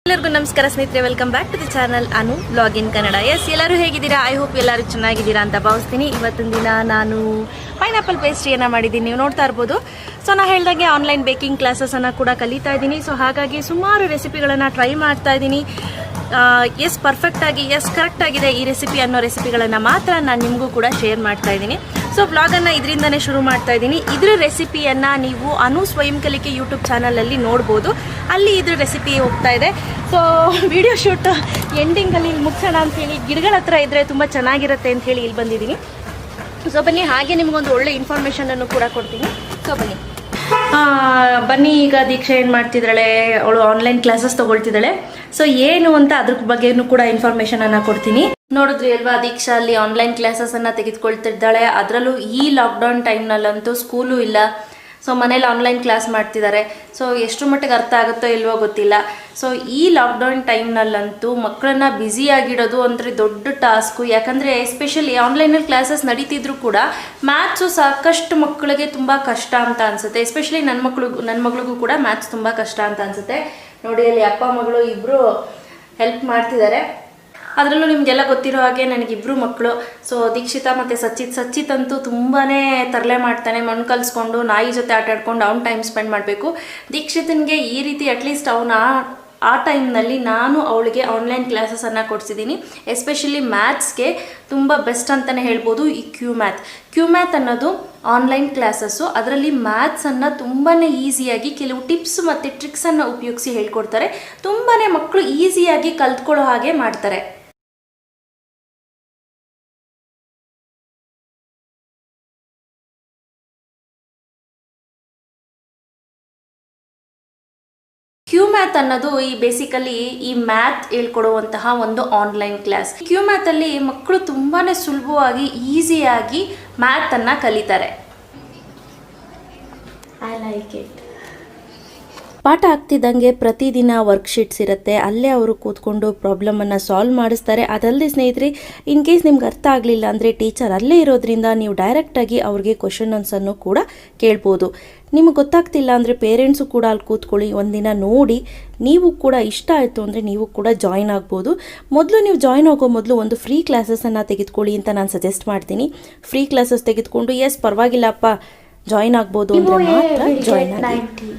ಎಲ್ಲರಿಗೂ ನಮಸ್ಕಾರ ಸ್ನೇಹಿತರೆ, welcome back to the channel Anu blog in Kannada. Yes, ಎಲ್ಲರೂ ಹೇಗಿದ್ದೀರಾ? ಐ ಹೋಪ್ ಎಲ್ಲರೂ ಚೆನ್ನಾಗಿದ್ದೀರಾ ಅಂತ ಭಾವಿಸ್ತೀನಿ. ಇವತ್ತಿನ ದಿನ ನಾನು ಪೈನಾಪಲ್ ಪೇಸ್ಟ್ರಿಯನ್ನು ಮಾಡಿದ್ದೀನಿ, ನೀವು ನೋಡ್ತಾ ಇರ್ಬೋದು. ಸೊ ನಾನು ಹೇಳಿದಾಗೆ ಆನ್ಲೈನ್ ಬೇಕಿಂಗ್ ಕ್ಲಾಸಸನ್ನು ಕೂಡ ಕಲಿತಾ ಇದ್ದೀನಿ. ಸೊ ಹಾಗಾಗಿ ಸುಮಾರು ರೆಸಿಪಿಗಳನ್ನು ಟ್ರೈ ಮಾಡ್ತಾ ಇದ್ದೀನಿ. ಎಸ್ ಪರ್ಫೆಕ್ಟಾಗಿ, ಎಸ್ ಕರೆಕ್ಟಾಗಿದೆ ಈ ರೆಸಿಪಿ ಅನ್ನೋ ರೆಸಿಪಿಗಳನ್ನು ಮಾತ್ರ ನಾನು ನಿಮಗೂ ಕೂಡ ಶೇರ್ ಮಾಡ್ತಾ ಇದ್ದೀನಿ. ಸೊ ವ್ಲಾಗನ್ನು ಇದರಿಂದನೇ ಶುರು ಮಾಡ್ತಾ ಇದ್ದೀನಿ. ಇದ್ರ ರೆಸಿಪಿಯನ್ನು ನೀವು ಅನು ಸ್ವಯಂ ಕಲಿಕೆ ಯೂಟ್ಯೂಬ್ ಚಾನಲಲ್ಲಿ ನೋಡ್ಬೋದು. ಅಲ್ಲಿ ಇದ್ರ ರೆಸಿಪಿ ಹೋಗ್ತಾ ಇದೆ. ಸೊ ವಿಡಿಯೋ ಶೂಟ್ ಎಂಡಿಂಗಲ್ಲಿ ಮುಗಿಸೋಣ ಅಂಥೇಳಿ, ಗಿಡಗಳ ಹತ್ರ ಇದ್ದರೆ ತುಂಬ ಚೆನ್ನಾಗಿರುತ್ತೆ ಅಂಥೇಳಿ ಇಲ್ಲಿ ಬಂದಿದ್ದೀನಿ. ಸೊ ಬನ್ನಿ, ಹಾಗೆ ನಿಮಗೊಂದು ಒಳ್ಳೆ ಇನ್ಫಾರ್ಮೇಷನನ್ನು ಕೂಡ ಕೊಡ್ತೀನಿ. ಸೊ ಬನ್ನಿ ಈಗ ದೀಕ್ಷಾ ಏನು ಮಾಡ್ತಿದ್ದಾಳೆ, ಅವಳು ಆನ್ಲೈನ್ ಕ್ಲಾಸಸ್ ತೊಗೊಳ್ತಿದ್ದಾಳೆ. ಸೊ ಏನು ಅಂತ ಅದ್ರ ಬಗ್ಗೆನೂ ಕೂಡ ಇನ್ಫಾರ್ಮೇಷನನ್ನು ಕೊಡ್ತೀನಿ. ನೋಡಿದ್ರಿ ಅಲ್ವಾ, ದೀಕ್ಷಾ ಅಲ್ಲಿ ಆನ್ಲೈನ್ ಕ್ಲಾಸಸನ್ನು ತೆಗೆದುಕೊಳ್ತಿದ್ದಾಳೆ. ಅದರಲ್ಲೂ ಈ ಲಾಕ್ಡೌನ್ ಟೈಮ್ನಲ್ಲಂತೂ ಸ್ಕೂಲು ಇಲ್ಲ. ಸೊ ಮನೇಲಿ ಆನ್ಲೈನ್ ಕ್ಲಾಸ್ ಮಾಡ್ತಿದ್ದಾರೆ. ಸೊ ಎಷ್ಟು ಮಟ್ಟಿಗೆ ಅರ್ಥ ಆಗುತ್ತೋ ಇಲ್ವೋ ಗೊತ್ತಿಲ್ಲ. ಸೊ ಈ ಲಾಕ್ಡೌನ್ ಟೈಮ್ನಲ್ಲಂತೂ ಮಕ್ಕಳನ್ನ ಬ್ಯುಸಿಯಾಗಿಡೋದು ಅಂದರೆ ದೊಡ್ಡ ಟಾಸ್ಕು. ಯಾಕಂದರೆ ಎಸ್ಪೆಷಲಿ ಆನ್ಲೈನಲ್ಲಿ ಕ್ಲಾಸಸ್ ನಡೀತಿದ್ರು ಕೂಡ ಮ್ಯಾಥ್ಸು ಸಾಕಷ್ಟು ಮಕ್ಕಳಿಗೆ ತುಂಬ ಕಷ್ಟ ಅಂತ ಅನಿಸುತ್ತೆ. ಎಸ್ಪೆಷಲಿ ನನ್ನ ಮಗಳಿಗೂ ಕೂಡ ಮ್ಯಾಥ್ಸ್ ತುಂಬ ಕಷ್ಟ ಅಂತ ಅನಿಸುತ್ತೆ. ನೋಡಿ, ಅಲ್ಲಿ ಅಪ್ಪ ಮಗಳು ಇಬ್ಬರು ಹೆಲ್ಪ್ ಮಾಡ್ತಿದ್ದಾರೆ. ಅದರಲ್ಲೂ ನಿಮಗೆಲ್ಲ ಗೊತ್ತಿರೋ ಹಾಗೆ ನನಗಿಬ್ಬರು ಮಕ್ಕಳು. ಸೊ ದೀಕ್ಷಿತಾ ಮತ್ತು ಸಚ್ಚಿತ್ ಅಂತೂ ತುಂಬಾ ತರಲೆ ಮಾಡ್ತಾನೆ. ಮಣ್ಣು ಕಲಿಸ್ಕೊಂಡು ನಾಯಿ ಜೊತೆ ಆಟ ಆಡ್ಕೊಂಡು ಅವ್ನು ಟೈಮ್ ಸ್ಪೆಂಡ್ ಮಾಡಬೇಕು. ದೀಕ್ಷಿತನಿಗೆ ಈ ರೀತಿ ಅಟ್ಲೀಸ್ಟ್ ಆ ಟೈಮ್ನಲ್ಲಿ ನಾನು ಅವಳಿಗೆ ಆನ್ಲೈನ್ ಕ್ಲಾಸಸನ್ನು ಕೊಡಿಸಿದ್ದೀನಿ. ಎಸ್ಪೆಷಲಿ ಮ್ಯಾಥ್ಸ್ಗೆ ತುಂಬ ಬೆಸ್ಟ್ ಅಂತಲೇ ಹೇಳ್ಬೋದು ಈ ಕ್ಯೂ ಮ್ಯಾಥ್ ಅನ್ನೋದು ಆನ್ಲೈನ್ ಕ್ಲಾಸಸ್ಸು. ಅದರಲ್ಲಿ ಮ್ಯಾಥ್ಸನ್ನು ತುಂಬಾ ಈಸಿಯಾಗಿ ಕೆಲವು ಟಿಪ್ಸ್ ಮತ್ತು ಟ್ರಿಕ್ಸನ್ನು ಉಪಯೋಗಿಸಿ ಹೇಳ್ಕೊಡ್ತಾರೆ. ತುಂಬಾ ಮಕ್ಕಳು ಈಸಿಯಾಗಿ ಕಲ್ತ್ಕೊಳ್ಳೋ ಹಾಗೆ ಮಾಡ್ತಾರೆ. ಕ್ಯೂ ಮ್ಯಾಥ್ ಅನ್ನೋದು ಬೇಸಿಕಲಿ ಈ ಮ್ಯಾಥ್ ಹೇಳ್ಕೊಡುವಂತಹ ಒಂದು ಆನ್ಲೈನ್ ಕ್ಲಾಸ್. ಕ್ಯೂ ಮ್ಯಾಥ್ ಅಲ್ಲಿ ಮಕ್ಕಳು ತುಂಬಾನೇ ಸುಲಭವಾಗಿ ಈಸಿಯಾಗಿ ಮ್ಯಾಥ್ ಅನ್ನ ಕಲಿತಾರೆ. I like it. ಪಾಠ ಆಗ್ತಿದ್ದಂಗೆ ಪ್ರತಿದಿನ ವರ್ಕ್ಶೀಟ್ಸ್ ಇರುತ್ತೆ. ಅಲ್ಲೇ ಅವರು ಕೂತ್ಕೊಂಡು ಪ್ರಾಬ್ಲಮನ್ನು ಸಾಲ್ವ್ ಮಾಡಿಸ್ತಾರೆ. ಅದಲ್ಲದೆ ಸ್ನೇಹಿತರೆ, ಇನ್ ಕೇಸ್ ನಿಮ್ಗೆ ಅರ್ಥ ಆಗಲಿಲ್ಲ ಅಂದರೆ ಟೀಚರ್ ಅಲ್ಲೇ ಇರೋದ್ರಿಂದ ನೀವು ಡೈರೆಕ್ಟಾಗಿ ಅವ್ರಿಗೆ ಕ್ವಶನ್ಸನ್ನು ಕೂಡ ಕೇಳ್ಬೋದು. ನಿಮಗೆ ಗೊತ್ತಾಗ್ತಿಲ್ಲ ಅಂದರೆ ಪೇರೆಂಟ್ಸು ಕೂಡ ಅಲ್ಲಿ ಕೂತ್ಕೊಳ್ಳಿ, ಒಂದಿನ ನೋಡಿ. ನೀವು ಕೂಡ ಇಷ್ಟ ಆಯಿತು ಅಂದರೆ ನೀವು ಕೂಡ ಜಾಯ್ನ್ ಆಗ್ಬೋದು. ಮೊದಲು ನೀವು ಜಾಯ್ನ್ ಆಗೋ ಮೊದಲು ಒಂದು ಫ್ರೀ ಕ್ಲಾಸಸನ್ನು ತೆಗೆದುಕೊಳ್ಳಿ ಅಂತ ನಾನು ಸಜೆಸ್ಟ್ ಮಾಡ್ತೀನಿ. ಫ್ರೀ ಕ್ಲಾಸಸ್ ತೆಗೆದುಕೊಂಡು ಎಸ್ ಪರವಾಗಿಲ್ಲಪ್ಪ ಜಾಯ್ನ್ ಆಗ್ಬೋದು ಅಂದರೆ ಮಾತ್ರ ಜಾಯ್ನ್ ಆಗಿ.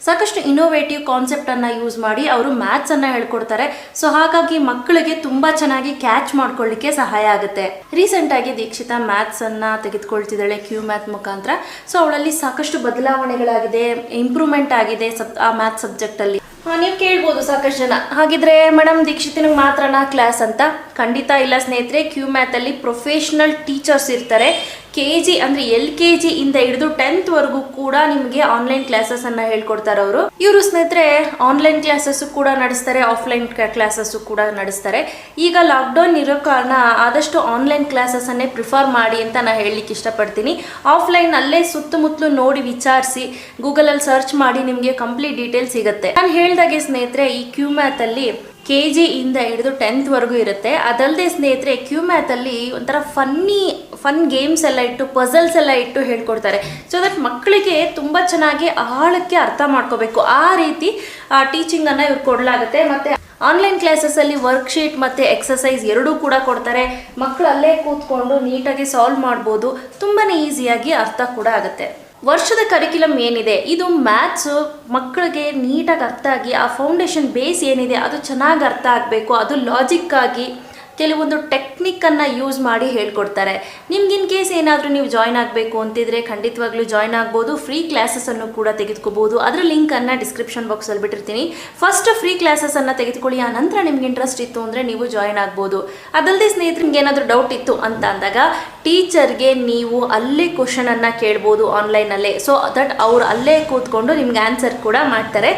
ಸಾಕಷ್ಟು ಇನೋವೇಟಿವ್ ಕಾನ್ಸೆಪ್ಟನ್ನು ಯೂಸ್ ಮಾಡಿ ಅವರು ಮ್ಯಾಥ್ಸನ್ನು ಹೇಳ್ಕೊಡ್ತಾರೆ. ಸೊ ಹಾಗಾಗಿ ಮಕ್ಕಳಿಗೆ ತುಂಬ ಚೆನ್ನಾಗಿ ಕ್ಯಾಚ್ ಮಾಡ್ಕೊಳ್ಳಿಕ್ಕೆ ಸಹಾಯ ಆಗುತ್ತೆ. ರೀಸೆಂಟಾಗಿ ದೀಕ್ಷಿತಾ ಮ್ಯಾಥ್ಸನ್ನು ತೆಗೆದುಕೊಳ್ತಿದ್ದಾಳೆ ಕ್ಯೂ ಮ್ಯಾಥ್ ಮುಖಾಂತರ. ಸೊ ಅವಳಲ್ಲಿ ಸಾಕಷ್ಟು ಬದಲಾವಣೆಗಳಾಗಿದೆ, ಇಂಪ್ರೂವ್ಮೆಂಟ್ ಆಗಿದೆ ಆ ಮ್ಯಾಥ್ಸ್ ಸಬ್ಜೆಕ್ಟಲ್ಲಿ. ನೀವು ಕೇಳ್ಬೋದು ಸಾಕಷ್ಟು ಜನ, ಹಾಗಿದ್ರೆ ಮೇಡಮ್ ದೀಕ್ಷಿತನಿಗೆ ಮಾತ್ರನಾ ಕ್ಲಾಸ್ ಅಂತ? ಖಂಡಿತ ಇಲ್ಲ ಸ್ನೇಹಿತರೆ. ಕ್ಯೂ ಮ್ಯಾಥಲ್ಲಿ ಪ್ರೊಫೆಷ್ನಲ್ ಟೀಚರ್ಸ್ ಇರ್ತಾರೆ. KG ಅಂದರೆ LKG ಇಂದ ಹಿಡಿದು 10th ವರೆಗೂ ಕೂಡ ನಿಮಗೆ ಆನ್ಲೈನ್ ಕ್ಲಾಸಸನ್ನು ಹೇಳ್ಕೊಡ್ತಾರೆ ಅವರು. ಇವರು ಸ್ನೇಹಿತರೆ ಆನ್ಲೈನ್ ಕ್ಲಾಸಸ್ಸು ಕೂಡ ನಡೆಸ್ತಾರೆ, ಆಫ್ಲೈನ್ ಕ್ಲಾಸಸ್ಸು ಕೂಡ ನಡೆಸ್ತಾರೆ. ಈಗ ಲಾಕ್ಡೌನ್ ಇರೋ ಕಾರಣ ಆದಷ್ಟು ಆನ್ಲೈನ್ ಕ್ಲಾಸಸ್ಸನ್ನೇ ಪ್ರಿಫರ್ ಮಾಡಿ ಅಂತ ನಾನು ಹೇಳಲಿಕ್ಕೆ ಇಷ್ಟಪಡ್ತೀನಿ. ಆಫ್ಲೈನ್ ಅಲ್ಲೇ ಸುತ್ತಮುತ್ತಲು ನೋಡಿ ವಿಚಾರಿಸಿ ಗೂಗಲಲ್ಲಿ ಸರ್ಚ್ ಮಾಡಿ ನಿಮಗೆ ಕಂಪ್ಲೀಟ್ ಡೀಟೇಲ್ಸ್ ಸಿಗುತ್ತೆ. ನಾನು ಹೇಳ್ದಾಗೆ ಸ್ನೇಹಿತರೆ, ಈ ಕ್ಯೂ ಮ್ಯಾಥಲ್ಲಿ KG ಇಂದ ಹಿಡಿದು 10th ವರೆಗೂ ಇರುತ್ತೆ. ಅದಲ್ಲದೆ ಸ್ನೇಹಿತರೆ, ಕ್ಯೂ ಮ್ಯಾಥಲ್ಲಿ ಒಂಥರ ಫನ್ ಗೇಮ್ಸ್ ಎಲ್ಲ ಇಟ್ಟು, ಪಜಲ್ಸ್ ಎಲ್ಲ ಇಟ್ಟು ಹೇಳ್ಕೊಡ್ತಾರೆ. ಸೊ ದಟ್ ಮಕ್ಕಳಿಗೆ ತುಂಬ ಚೆನ್ನಾಗಿ ಆಳಕ್ಕೆ ಅರ್ಥ ಮಾಡ್ಕೋಬೇಕು, ಆ ರೀತಿ ಟೀಚಿಂಗನ್ನು ಇವ್ರು ಕೊಡಲಾಗುತ್ತೆ. ಮತ್ತು ಆನ್ಲೈನ್ ಕ್ಲಾಸಸ್ಸಲ್ಲಿ ವರ್ಕ್ಶೀಟ್ ಮತ್ತು ಎಕ್ಸಸೈಸ್ ಎರಡೂ ಕೂಡ ಕೊಡ್ತಾರೆ. ಮಕ್ಕಳು ಅಲ್ಲೇ ಕೂತ್ಕೊಂಡು ನೀಟಾಗಿ ಸಾಲ್ವ್ ಮಾಡ್ಬೋದು. ತುಂಬಾ ಈಸಿಯಾಗಿ ಅರ್ಥ ಕೂಡ ಆಗುತ್ತೆ. ವರ್ಷದ ಕರಿಕ್ಯುಲಮ್ ಏನಿದೆ, ಇದು ಮ್ಯಾಥ್ಸು ಮಕ್ಕಳಿಗೆ ನೀಟಾಗಿ ಅರ್ಥ ಆಗಿ ಆ ಫೌಂಡೇಶನ್ ಬೇಸ್ ಏನಿದೆ ಅದು ಚೆನ್ನಾಗಿ ಅರ್ಥ ಆಗಬೇಕು. ಅದು ಲಾಜಿಕ್ಕಾಗಿ ಕೆಲವೊಂದು ಟೆಕ್ನಿಕ್ಕನ್ನು ಯೂಸ್ ಮಾಡಿ ಹೇಳ್ಕೊಡ್ತಾರೆ. ನಿಮ್ಗೆ ಇನ್ ಕೇಸ್ ಏನಾದರೂ ನೀವು ಜಾಯ್ನ್ ಆಗಬೇಕು ಅಂತಿದ್ರೆ ಖಂಡಿತವಾಗ್ಲೂ ಜಾಯ್ನ್ ಆಗ್ಬೋದು. ಫ್ರೀ ಕ್ಲಾಸಸನ್ನು ಕೂಡ ತೆಗೆದುಕೋಬೋದು. ಅದರ ಲಿಂಕನ್ನು ಡಿಸ್ಕ್ರಿಪ್ಷನ್ ಬಾಕ್ಸಲ್ಲಿ ಬಿಟ್ಟಿರ್ತೀನಿ. ಫಸ್ಟ್ ಫ್ರೀ ಕ್ಲಾಸಸನ್ನು ತೆಗೆದುಕೊಳ್ಳಿ, ಆ ನಂತರ ನಿಮ್ಗೆ ಇಂಟ್ರೆಸ್ಟ್ ಇತ್ತು ಅಂದರೆ ನೀವು ಜಾಯ್ನ್ ಆಗ್ಬೋದು. ಅದಲ್ಲದೆ ಸ್ನೇಹಿತರೆ, ನಿಮ್ಗೆ ಏನಾದರೂ ಡೌಟ್ ಇತ್ತು ಅಂತ ಅಂದಾಗ ಟೀಚರ್ಗೆ ನೀವು ಅಲ್ಲೇ ಕ್ವಶನನ್ನು ಕೇಳ್ಬೋದು ಆನ್ಲೈನಲ್ಲೇ. ಸೊ ದಟ್ ಅವ್ರು ಅಲ್ಲೇ ಕೂತ್ಕೊಂಡು ನಿಮ್ಗೆ ಆನ್ಸರ್ ಕೂಡ ಮಾಡ್ತಾರೆ.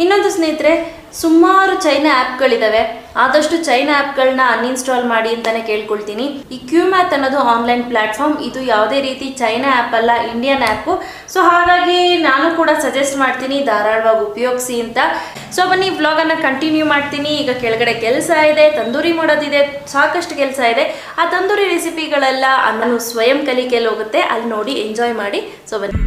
ಇನ್ನೊಂದು ಸ್ನೇಹಿತರೆ, ಸುಮಾರು ಚೈನಾ ಆ್ಯಪ್ಗಳಿದ್ದಾವೆ. ಆದಷ್ಟು ಚೈನಾ ಆ್ಯಪ್ಗಳನ್ನ ಅನ್ಇನ್ಸ್ಟಾಲ್ ಮಾಡಿ ಅಂತಲೇ ಕೇಳ್ಕೊಳ್ತೀನಿ. ಈ ಕ್ಯೂ ಮ್ಯಾಥ್ ಅನ್ನೋದು ಆನ್ಲೈನ್ ಪ್ಲ್ಯಾಟ್ಫಾರ್ಮ್. ಇದು ಯಾವುದೇ ರೀತಿ ಚೈನಾ ಆ್ಯಪ್ ಅಲ್ಲ, ಇಂಡಿಯನ್ ಆ್ಯಪು. ಸೊ ಹಾಗಾಗಿ ನಾನು ಕೂಡ ಸಜೆಸ್ಟ್ ಮಾಡ್ತೀನಿ ಧಾರಾಳವಾಗಿ ಉಪಯೋಗಿಸಿ ಅಂತ. ಸೊ ಬನ್ನಿ ವ್ಲಾಗನ್ನು ಕಂಟಿನ್ಯೂ ಮಾಡ್ತೀನಿ. ಈಗ ಕೆಳಗಡೆ ಕೆಲಸ ಇದೆ, ತಂದೂರಿ ಮಾಡೋದಿದೆ, ಸಾಕಷ್ಟು ಕೆಲಸ ಇದೆ. ಆ ತಂದೂರಿ ರೆಸಿಪಿಗಳೆಲ್ಲ ನಾನು ಸ್ವಯಂ ಕಲಿಕೆಯಲ್ಲಿ ಹೋಗುತ್ತೆ, ಅಲ್ಲಿ ನೋಡಿ ಎಂಜಾಯ್ ಮಾಡಿ. ಸೊ ಬನ್ನಿ.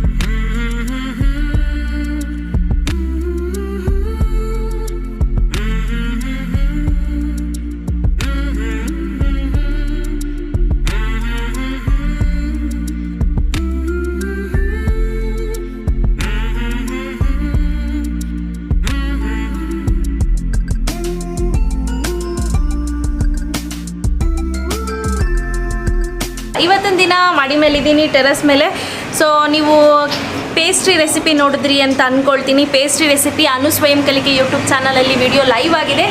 ಮಾಡಿ ಮೇಲೆ ಇದ್ದೀನಿ, ಟೆರಸ್ ಮೇಲೆ. ಸೊ ನೀವು ಪೇಸ್ಟ್ರಿ ರೆಸಿಪಿ ನೋಡಿದ್ರಿ ಅಂತ ಅಂದ್ಕೊಳ್ತೀನಿ. ಪೇಸ್ಟ್ರಿ ರೆಸಿಪಿ ಅನು ಸ್ವಯಂ ಕಲಿಕೆ ಯೂಟ್ಯೂಬ್ ಚಾನಲಲ್ಲಿ ವಿಡಿಯೋ ಲೈವ್ ಆಗಿದೆ.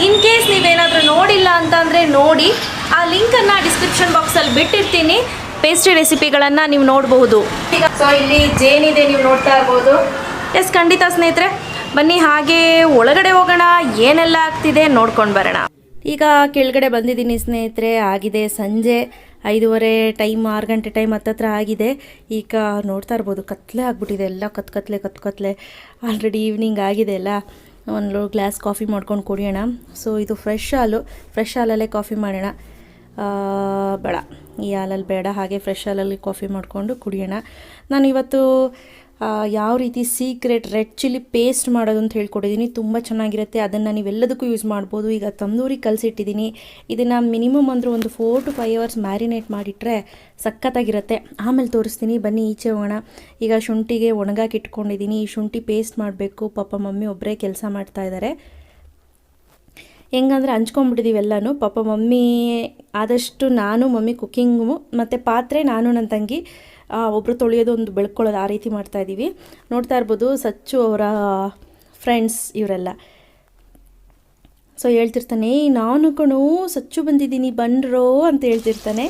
ಇನ್ ಕೇಸ್ ನೀವೇನಾದರೂ ನೋಡಿಲ್ಲ ಅಂತಂದರೆ ನೋಡಿ, ಆ ಲಿಂಕನ್ನು ಡಿಸ್ಕ್ರಿಪ್ಷನ್ ಬಾಕ್ಸಲ್ಲಿ ಬಿಟ್ಟಿರ್ತೀನಿ. ಪೇಸ್ಟ್ರಿ ರೆಸಿಪಿಗಳನ್ನು ನೀವು ನೋಡಬಹುದು. ಸೊ ಇಲ್ಲಿ ಜೇನಿದೆ, ನೀವು ನೋಡ್ತಾ ಇರ್ಬೋದು. ಎಸ್, ಖಂಡಿತ ಸ್ನೇಹಿತರೆ, ಬನ್ನಿ ಹಾಗೆ ಒಳಗಡೆ ಹೋಗೋಣ, ಏನೆಲ್ಲ ಆಗ್ತಿದೆ ನೋಡ್ಕೊಂಡು ಬರೋಣ. ಈಗ ಕೆಳಗಡೆ ಬಂದಿದ್ದೀನಿ ಸ್ನೇಹಿತರೆ. ಆಗಿದೆ ಸಂಜೆ 5:30 ಟೈಮ್, 6 ಗಂಟೆ ಟೈಮ್ ಹತ್ತತ್ರ ಆಗಿದೆ. ಈಗ ನೋಡ್ತಾ ಇರ್ಬೋದು ಕತ್ಲೆ ಆಗಿಬಿಟ್ಟಿದೆ, ಎಲ್ಲ ಕತ್ಕತ್ಲೆ. ಆಲ್ರೆಡಿ ಈವ್ನಿಂಗ್ ಆಗಿದೆ ಅಲ್ಲ. ಒಂದು ಗ್ಲಾಸ್ ಕಾಫಿ ಮಾಡ್ಕೊಂಡು ಕುಡಿಯೋಣ. ಸೊ ಇದು ಫ್ರೆಶ್ ಹಾಲಲ್ಲೇ ಕಾಫಿ ಮಾಡೋಣ. ಬೇಡ, ಈ ಹಾಲಲ್ಲಿ ಬೇಡ, ಹಾಗೆ ಫ್ರೆಶ್ ಹಾಲಲ್ಲಿ ಕಾಫಿ ಮಾಡಿಕೊಂಡು ಕುಡಿಯೋಣ. ನಾನು ಇವತ್ತು ಯಾವ ರೀತಿ ಸೀಕ್ರೆಟ್ ರೆಡ್ ಚಿಲ್ಲಿ ಪೇಸ್ಟ್ ಮಾಡೋದು ಅಂತ ಹೇಳ್ಕೊಟ್ಟಿದ್ದೀನಿ. ತುಂಬ ಚೆನ್ನಾಗಿರುತ್ತೆ, ಅದನ್ನು ನೀವೆಲ್ಲದಕ್ಕೂ ಯೂಸ್ ಮಾಡ್ಬೋದು. ಈಗ ತಂದೂರಿ ಕಲಸಿಟ್ಟಿದ್ದೀನಿ. ಇದನ್ನು ಮಿನಿಮಮ್ ಅಂದರೆ ಒಂದು 4 to 5 hours ಮ್ಯಾರಿನೇಟ್ ಮಾಡಿಟ್ರೆ ಸಖತ್ತಾಗಿರುತ್ತೆ. ಆಮೇಲೆ ತೋರಿಸ್ತೀನಿ, ಬನ್ನಿ ಈಚೆ ಹೋಗೋಣ. ಈಗ ಶುಂಠಿಗೆ ಒಣಗಾಕಿ ಇಟ್ಕೊಂಡಿದ್ದೀನಿ. ಈ ಶುಂಠಿ ಪೇಸ್ಟ್ ಮಾಡಬೇಕು. ಪಾಪ ಮಮ್ಮಿ ಒಬ್ಬರೇ ಕೆಲಸ ಮಾಡ್ತಾಯಿದ್ದಾರೆ. ಹೆಂಗಂದ್ರೆ ಹಂಚ್ಕೊಂಡ್ಬಿಟ್ಟಿದ್ದೀವಿ ಎಲ್ಲನೂ. ಪಾಪ ಮಮ್ಮಿ ಆದಷ್ಟು ನಾನು ಮಮ್ಮಿ ಕುಕ್ಕಿಂಗು ಮತ್ತು ಪಾತ್ರೆ ನಾನು ನನ್ನ ತಂಗಿ ಒಬ್ಬರು ತೊಳೆಯೋದು, ಒಂದು ಬೆಳ್ಕೊಳ್ಳೋದು, ಆ ರೀತಿ ಮಾಡ್ತಾಯಿದ್ದೀವಿ. ನೋಡ್ತಾ ಇರ್ಬೋದು ಸಚ್ಚು ಅವರ ಫ್ರೆಂಡ್ಸ್ ಇವರೆಲ್ಲ. ಸೊ ಹೇಳ್ತಿರ್ತಾನೆ, ನಾನು ಕಣೋ ಸಚ್ಚು ಬಂದಿದ್ದೀನಿ ಬನ್ರೋ ಅಂತ ಹೇಳ್ತಿರ್ತಾನೆ.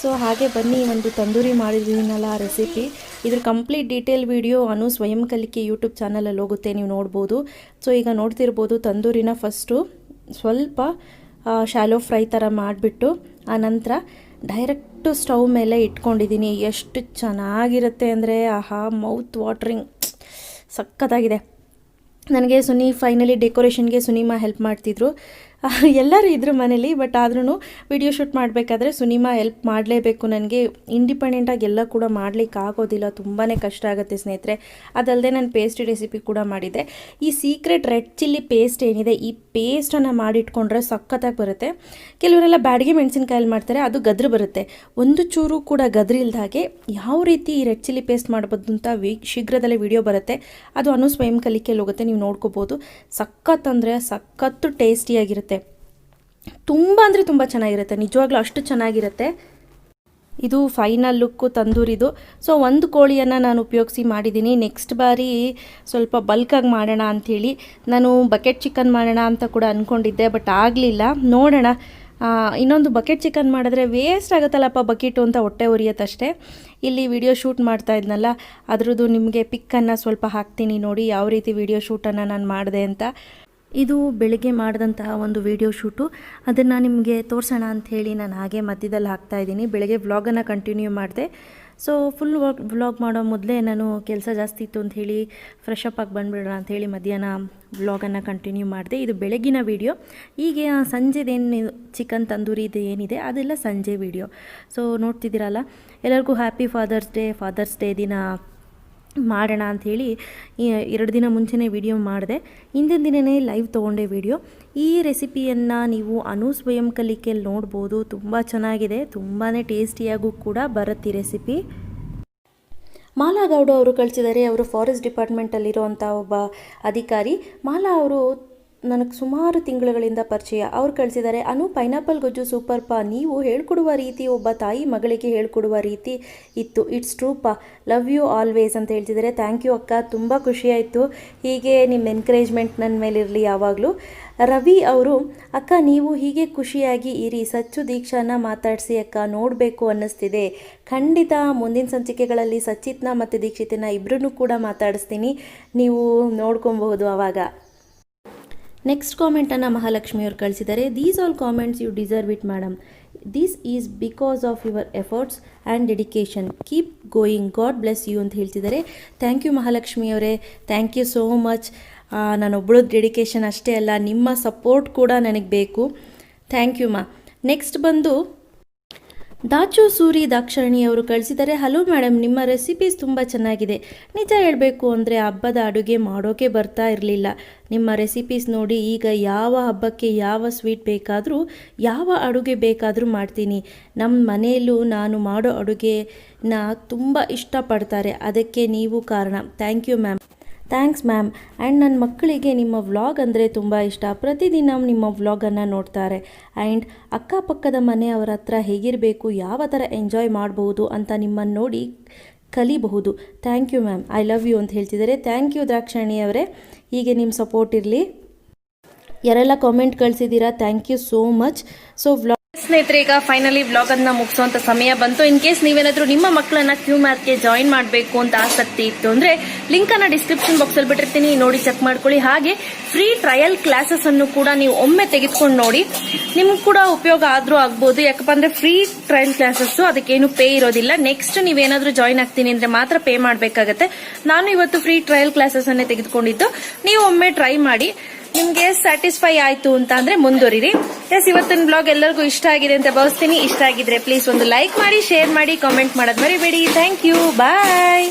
ಸೊ ಹಾಗೆ ಬನ್ನಿ, ಒಂದು ತಂದೂರಿ ಮಾಡಿದ್ದೀನಲ್ಲ ಆ ರೆಸಿಪಿ, ಇದ್ರ ಕಂಪ್ಲೀಟ್ ಡೀಟೇಲ್ ವಿಡಿಯೋ ಅನು ಸ್ವಯಂ ಕಲಿಕೆ ಯೂಟ್ಯೂಬ್ ಚಾನಲಲ್ಲಿ ಹೋಗುತ್ತೆ, ನೀವು ನೋಡ್ಬೋದು. ಸೊ ಈಗ ನೋಡ್ತಿರ್ಬೋದು, ತಂದೂರಿನ ಫಸ್ಟು ಸ್ವಲ್ಪ ಶಾಲೋ ಫ್ರೈ ಥರ ಮಾಡಿಬಿಟ್ಟು ಆನಂತರ ಡೈರೆಕ್ಟು ಸ್ಟವ್ ಮೇಲೆ ಇಟ್ಕೊಂಡಿದ್ದೀನಿ. ಎಷ್ಟು ಚೆನ್ನಾಗಿರುತ್ತೆ ಅಂದರೆ ಆಹಾ, ಮೌತ್ ವಾಟ್ರಿಂಗ್, ಸಖತ್ತಾಗಿದೆ. ನನಗೆ ಫೈನಲಿ ಡೆಕೋರೇಷನ್ಗೆ ಸುನಿಮಾ ಹೆಲ್ಪ್ ಮಾಡ್ತಿದ್ರು. ಎಲ್ಲರೂ ಇದ್ರು ಮನೇಲಿ, ಬಟ್ ಆದ್ರೂ ವಿಡಿಯೋ ಶೂಟ್ ಮಾಡಬೇಕಾದ್ರೆ ಸುನಿಮಾ ಹೆಲ್ಪ್ ಮಾಡಲೇಬೇಕು. ನನಗೆ ಇಂಡಿಪೆಂಡೆಂಟಾಗಿ ಎಲ್ಲ ಕೂಡ ಮಾಡಲಿಕ್ಕೆ ಆಗೋದಿಲ್ಲ, ತುಂಬಾ ಕಷ್ಟ ಆಗುತ್ತೆ ಸ್ನೇಹಿತರೆ. ಅದಲ್ಲದೆ ನಾನು ಪೇಸ್ಟ್ರಿ ರೆಸಿಪಿ ಕೂಡ ಮಾಡಿದ್ದೆ. ಈ ಸೀಕ್ರೆಟ್ ರೆಡ್ ಚಿಲ್ಲಿ ಪೇಸ್ಟ್ ಏನಿದೆ, ಈ ಪೇಸ್ಟನ್ನು ಮಾಡಿಟ್ಕೊಂಡ್ರೆ ಸಖತ್ತಾಗಿ ಬರುತ್ತೆ. ಕೆಲವರೆಲ್ಲ ಬ್ಯಾಡಿಗೆ ಮೆಣಸಿನ್ಕಾಯಲ್ಲಿ ಮಾಡ್ತಾರೆ, ಅದು ಗದ್ರು ಬರುತ್ತೆ. ಒಂದು ಚೂರು ಕೂಡ ಗದ್ರಿಲ್ದ ಹಾಗೆ ಯಾವ ರೀತಿ ಈ ರೆಡ್ ಚಿಲ್ಲಿ ಪೇಸ್ಟ್ ಮಾಡ್ಬೋದು ಅಂತ ಶೀಘ್ರದಲ್ಲೇ ವಿಡಿಯೋ ಬರುತ್ತೆ. ಅದು ಅನು ಸ್ವಯಂ ಕಲಿಕೆಯಲ್ಲಿ ಹೋಗುತ್ತೆ, ನೀವು ನೋಡ್ಕೋಬೋದು. ಸಖತ್ತು ಟೇಸ್ಟಿಯಾಗಿರುತ್ತೆ. ತುಂಬ ಅಂದರೆ ತುಂಬ ಚೆನ್ನಾಗಿರುತ್ತೆ, ನಿಜವಾಗ್ಲೂ ಅಷ್ಟು ಚೆನ್ನಾಗಿರುತ್ತೆ. ಇದು ಫೈನಲ್ ಲುಕ್ಕು ತಂದೂರಿದು. ಸೊ ಒಂದು ಕೋಳಿಯನ್ನು ನಾನು ಉಪಯೋಗಿಸಿ ಮಾಡಿದ್ದೀನಿ. ನೆಕ್ಸ್ಟ್ ಬಾರಿ ಸ್ವಲ್ಪ ಬಲ್ಕಾಗಿ ಮಾಡೋಣ ಅಂಥೇಳಿ ನಾನು ಬಕೆಟ್ ಚಿಕನ್ ಮಾಡೋಣ ಅಂತ ಕೂಡ ಅಂದ್ಕೊಂಡಿದ್ದೆ, ಬಟ್ ಆಗಲಿಲ್ಲ. ನೋಡೋಣ, ಇನ್ನೊಂದು ಬಕೆಟ್ ಚಿಕನ್ ಮಾಡಿದ್ರೆ ವೇಸ್ಟ್ ಆಗುತ್ತಲ್ಲಪ್ಪ ಬಕೆಟು ಅಂತ ಹೊಟ್ಟೆ ಉರಿಯತ್ತಷ್ಟೇ. ಇಲ್ಲಿ ವಿಡಿಯೋ ಶೂಟ್ ಮಾಡ್ತಾ ಇದ್ನಲ್ಲ, ಅದ್ರದ್ದು ನಿಮಗೆ ಪಿಕ್ಕನ್ನು ಸ್ವಲ್ಪ ಹಾಕ್ತೀನಿ ನೋಡಿ, ಯಾವ ರೀತಿ ವಿಡಿಯೋ ಶೂಟನ್ನು ನಾನು ಮಾಡಿದೆ ಅಂತ. ಇದು ಬೆಳಿಗ್ಗೆ ಮಾಡಿದಂತಹ ಒಂದು ವಿಡಿಯೋ ಶೂಟು, ಅದನ್ನು ನಿಮಗೆ ತೋರಿಸೋಣ ಅಂಥೇಳಿ ನಾನು ಹಾಗೆ ಮಧ್ಯದಲ್ಲಿ ಹಾಕ್ತಾಯಿದ್ದೀನಿ. ಬೆಳಗ್ಗೆ ವ್ಲಾಗನ್ನು ಕಂಟಿನ್ಯೂ ಮಾಡಿದೆ. ಸೊ ಫುಲ್ ವ್ಲಾಗ್ ಮಾಡೋ ಮೊದಲೇ ನಾನು ಕೆಲಸ ಜಾಸ್ತಿ ಇತ್ತು ಅಂಥೇಳಿ ಫ್ರೆಶ್ ಅಪ್ ಆಗಿ ಬಂದುಬಿಡೋಣ ಅಂಥೇಳಿ ಮಧ್ಯಾಹ್ನ ವ್ಲಾಗನ್ನು ಕಂಟಿನ್ಯೂ ಮಾಡಿದೆ. ಇದು ಬೆಳಗಿನ ವಿಡಿಯೋ. ಈಗ ಸಂಜೆದೇನು ಚಿಕನ್ ತಂದೂರಿದು ಏನಿದೆ ಅದೆಲ್ಲ ಸಂಜೆ ವಿಡಿಯೋ. ಸೊ ನೋಡ್ತಿದ್ದೀರಲ್ಲ, ಎಲ್ಲರಿಗೂ ಹ್ಯಾಪಿ ಫಾದರ್ಸ್ ಡೇ ದಿನ ಮಾಡೋಣ ಅಂಥೇಳಿ 2 ದಿನ ಮುಂಚೆನೇ ವಿಡಿಯೋ ಮಾಡಿದೆ. ಹಿಂದಿನ ದಿನವೇ ಲೈವ್ ತೊಗೊಂಡೆ ವಿಡಿಯೋ. ಈ ರೆಸಿಪಿಯನ್ನು ನೀವು ಅನು ಸ್ವಯಂ ಕಲಿಕೆಯಲ್ಲಿ ನೋಡ್ಬೋದು. ತುಂಬ ಚೆನ್ನಾಗಿದೆ, ತುಂಬಾ ಟೇಸ್ಟಿಯಾಗೂ ಕೂಡ ಬರುತ್ತೆ ಈ ರೆಸಿಪಿ. ಮಾಲಾ ಗೌಡ ಅವರು ಕಳಿಸಿದ್ದಾರೆ. ಅವರು ಫಾರೆಸ್ಟ್ ಡಿಪಾರ್ಟ್ಮೆಂಟಲ್ಲಿರುವಂಥ ಒಬ್ಬ ಅಧಿಕಾರಿ. ಮಾಲಾ ಅವರು ನನಗೆ ಸುಮಾರು ತಿಂಗಳುಗಳಿಂದ ಪರಿಚಯ. ಅವ್ರು ಕಳಿಸಿದ್ದಾರೆ, ಅನು ಪೈನಾಪಲ್ ಗೊಜ್ಜು ಸೂಪರ್ಪಾ, ನೀವು ಹೇಳ್ಕೊಡುವ ರೀತಿ ಒಬ್ಬ ತಾಯಿ ಮಗಳಿಗೆ ಹೇಳ್ಕೊಡುವ ರೀತಿ ಇತ್ತು. ಇಟ್ಸ್ ಟ್ರೂಪಾ, ಲವ್ ಯು ಆಲ್ವೇಸ್ ಅಂತ ಹೇಳ್ತಿದ್ದಾರೆ. ಥ್ಯಾಂಕ್ ಯು ಅಕ್ಕ, ತುಂಬ ಖುಷಿಯಾಯಿತು. ಹೀಗೆ ನಿಮ್ಮ ಎನ್ಕರೇಜ್ಮೆಂಟ್ ನನ್ನ ಮೇಲಿರಲಿ ಯಾವಾಗಲೂ. ರವಿ ಅವರು, ಅಕ್ಕ ನೀವು ಹೀಗೆ ಖುಷಿಯಾಗಿ ಇರಿ, ಸಚ್ಚು ದೀಕ್ಷಾನ ಮಾತಾಡಿಸಿ ಅಕ್ಕ, ನೋಡಬೇಕು ಅನ್ನಿಸ್ತಿದೆ. ಖಂಡಿತ ಮುಂದಿನ ಸಂಚಿಕೆಗಳಲ್ಲಿ ಸಚ್ಚಿತ್ನ ಮತ್ತು ದೀಕ್ಷಿತನ ಇಬ್ಬರನ್ನೂ ಕೂಡ ಮಾತಾಡಿಸ್ತೀನಿ, ನೀವು ನೋಡ್ಕೊಬಹುದು ಆವಾಗ. ನೆಕ್ಸ್ಟ್ ಕಾಮೆಂಟನ್ನು ಮಹಾಲಕ್ಷ್ಮಿಯವರು ಕಳಿಸಿದ್ದಾರೆ. These all comments you deserve it madam. This is because of your efforts and dedication. Keep going, God bless you ಅಂತ ಹೇಳ್ತಿದ್ದಾರೆ. ಥ್ಯಾಂಕ್ ಯು ಮಹಾಲಕ್ಷ್ಮಿಯವರೇ, ಥ್ಯಾಂಕ್ ಯು ಸೋ ಮಚ್. ನಾನೊಬ್ಬಳು ಡೆಡಿಕೇಶನ್ ಅಷ್ಟೇ ಅಲ್ಲ, ನಿಮ್ಮ ಸಪೋರ್ಟ್ ಕೂಡ ನನಗೆ ಬೇಕು. ಥ್ಯಾಂಕ್ ಯು ಮಾ. ನೆಕ್ಸ್ಟ್ ಬಂದು ದಾಚು ಸೂರಿ ದಾಕ್ಷಾಣಿಯವರು ಕಳಿಸಿದ್ದಾರೆ. ಹಲೋ ಮೇಡಮ್, ನಿಮ್ಮ ರೆಸಿಪೀಸ್ ತುಂಬ ಚೆನ್ನಾಗಿದೆ. ನಿಜ ಹೇಳಬೇಕು ಅಂದರೆ ಹಬ್ಬದ ಅಡುಗೆ ಮಾಡೋಕ್ಕೆ ಬರ್ತಾ ಇರಲಿಲ್ಲ. ನಿಮ್ಮ ರೆಸಿಪೀಸ್ ನೋಡಿ ಈಗ ಯಾವ ಹಬ್ಬಕ್ಕೆ ಯಾವ ಸ್ವೀಟ್ ಬೇಕಾದರೂ, ಯಾವ ಅಡುಗೆ ಬೇಕಾದರೂ ಮಾಡ್ತೀನಿ. ನಮ್ಮ ಮನೆಯಲ್ಲೂ ನಾನು ಮಾಡೋ ಅಡುಗೆನ ತುಂಬ ಇಷ್ಟಪಡ್ತಾರೆ, ಅದಕ್ಕೆ ನೀವು ಕಾರಣ. Thank you ma'am. Thanks ma'am. And ನನ್ನ ಮಕ್ಕಳಿಗೆ ನಿಮ್ಮ ವ್ಲಾಗ್ ಅಂದರೆ ತುಂಬ ಇಷ್ಟ. ಪ್ರತಿದಿನ ನಿಮ್ಮ ವ್ಲಾಗನ್ನು ನೋಡ್ತಾರೆ. ಆ್ಯಂಡ್ ಅಕ್ಕಪಕ್ಕದ ಮನೆಯವರ ಹತ್ರ ಹೇಗಿರಬೇಕು, ಯಾವ ಥರ ಎಂಜಾಯ್ ಮಾಡಬಹುದು ಅಂತ ನಿಮ್ಮನ್ನು ನೋಡಿ ಕಲಿಬಹುದು. Thank you ma'am, I love you ಅಂತ ಹೇಳ್ತಿದ್ದಾರೆ. ಥ್ಯಾಂಕ್ ಯು ದ್ರಾಕ್ಷಾಣಿ ಅವರೇ, ಹೀಗೆ ನಿಮ್ಮ ಸಪೋರ್ಟ್ ಇರಲಿ. ಯಾರೆಲ್ಲ ಕಾಮೆಂಟ್ ಕಳಿಸಿದ್ದೀರಾ, thank you so much. So ಸ್ನೇಹಿತರೆ, ಈಗ ಫೈನಲಿ ವ್ಲಾಗ್ ಅನ್ನ ಮುಗಿಸುವಂತ ಸಮಯ ಬಂತು. ಇನ್ ಕೇಸ್ ನೀವೇನಾದ್ರೂ ನಿಮ್ಮ ಮಕ್ಕಳನ್ನ ಕ್ಯೂ ಮ್ಯಾಥ್ಗೆ ಜಾಯಿನ್ ಮಾಡಬೇಕು ಅಂತ ಆಸಕ್ತಿ ಇತ್ತು ಅಂದ್ರೆ ಲಿಂಕ್ ಅನ್ನ ಡಿಸ್ಕ್ರಿಪ್ಷನ್ ಬಾಕ್ಸ್ ಅಲ್ಲಿ ಬಿಟ್ಟಿರ್ತೀನಿ, ನೋಡಿ ಚೆಕ್ ಮಾಡ್ಕೊಳ್ಳಿ. ಹಾಗೆ ಫ್ರೀ ಟ್ರಯಲ್ ಕ್ಲಾಸಸ್ ಅನ್ನು ಕೂಡ ನೀವು ಒಮ್ಮೆ ತೆಗೆದುಕೊಂಡು ನೋಡಿ, ನಿಮ್ಗೆ ಕೂಡ ಉಪಯೋಗ ಆದ್ರೂ ಆಗ್ಬಹುದು. ಯಾಕಪ್ಪ ಅಂದ್ರೆ ಫ್ರೀ ಟ್ರಯಲ್ ಕ್ಲಾಸಸ್, ಅದಕ್ಕೇನು ಪೇ ಇರೋದಿಲ್ಲ. ನೆಕ್ಸ್ಟ್ ನೀವೇನಾದ್ರೂ ಜಾಯಿನ್ ಆಗ್ತೀನಿ ಅಂದ್ರೆ ಮಾತ್ರ ಪೇ ಮಾಡಬೇಕಾಗತ್ತೆ. ನಾನು ಇವತ್ತು ಫ್ರೀ ಟ್ರಯಲ್ ಕ್ಲಾಸಸ್ ಅನ್ನೇ ತೆಗೆದುಕೊಂಡಿದ್ದು, ನೀವು ಒಮ್ಮೆ ಟ್ರೈ ಮಾಡಿ. ನಿಮ್ಗೆ ಸ್ಯಾಟಿಸ್ಫೈ ಆಯ್ತು ಅಂತ ಅಂದ್ರೆ ಮುಂದುವರಿರಿ. ಎಸ್, ಇವತ್ತಿನ ಬ್ಲಾಗ್ ಎಲ್ಲರಿಗೂ ಇಷ್ಟ ಆಗಿದೆ ಅಂತ ಭಾವಿಸ್ತೀನಿ. ಇಷ್ಟ ಆಗಿದ್ರೆ ಪ್ಲೀಸ್ ಒಂದು ಲೈಕ್ ಮಾಡಿ, ಶೇರ್ ಮಾಡಿ, ಕಾಮೆಂಟ್ ಮಾಡೋದು ಮರಿಬೇಡಿ. Thank you, bye.